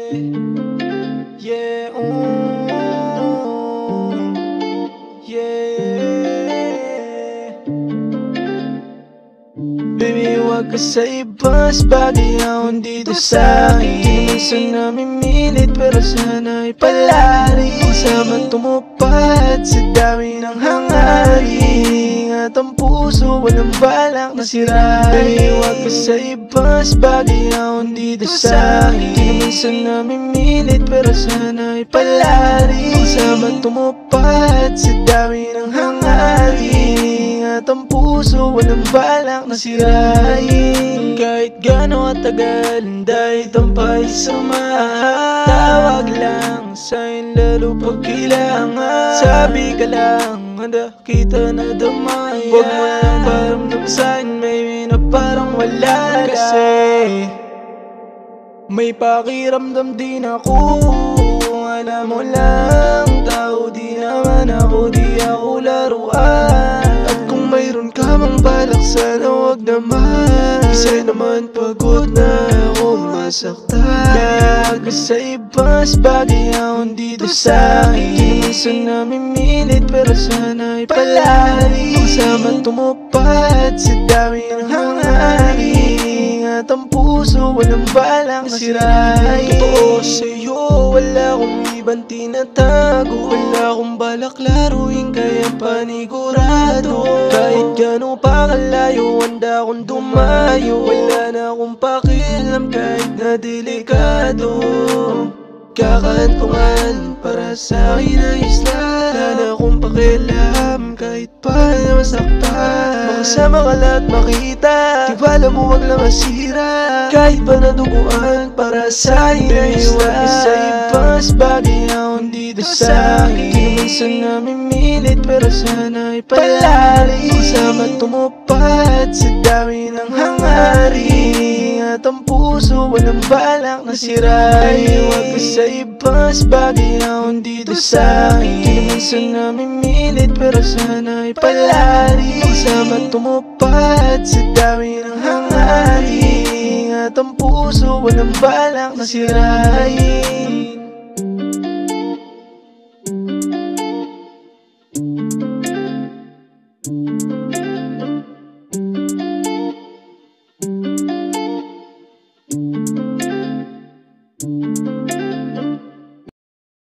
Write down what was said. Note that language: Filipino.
Yeah, yeah. Baby, wag ka sa ibas, bagay akong dito sa'kin. Di naman sana mimilit, pero sana'y palari. Sama tumupad sa dami ng hangarin. At ang puso, walang balak na sirain. Baby, wag ka sa ibas, bagay akong dito sa'kin. Di naman sana mimilit, pero sana'y palari. Sama tumupad sa dami ng hangarin. At ang puso, walang balak na sirain. Kahit gano'ng katagal, dahil tampay sa mahal. Tawag lang sa'yo lalo pag kailangan. Sabi ka lang, handa kita na damayan. Huwag mo lang paramdam sa'kin, baby, na parang wala. Kasi may pakiramdam din ako. Alam mo lang, tao di naman ako, di ako laruan. Mayroon ka mang balak, sana wag naman. Kasi naman pagod na ako masaktan. Wag ka sa ibas, bagay akong dito sa'kin. Di naman sana mimilit, pero sana'y palari. Sama tumupad sa dami ng hangarin. At ang puso, walang balak na sirain. Totoo sa'yo, wala akong ibang tinatago. Wala akong balak laruin, kaya panigurado. Kahit gano'n pa kalayo, handa akong dumayo. Wala na akong pakialam kahit na delikado. Kakantungan para sa'kin na isla. Wala na akong pakialam kahit pa na masaktan. Makasama ka lahat makita, di bala mo wag lang masira. Kahit pa naduguan para sa'kin na isla. Wag ka sa ibas, bagay akong dito sa'kin. Di naman sana mimilit, pero sana'y palari. Sama tumupad sa dami ng hangarin. At ang puso, walang balak na sirain. Wag ka sa ibas, bagay akong dito sa'kin. Di naman sana mimilit, pero sana'y palari. Sama tumupad sa dami ng hangarin. At ang puso, walang balak na sirain.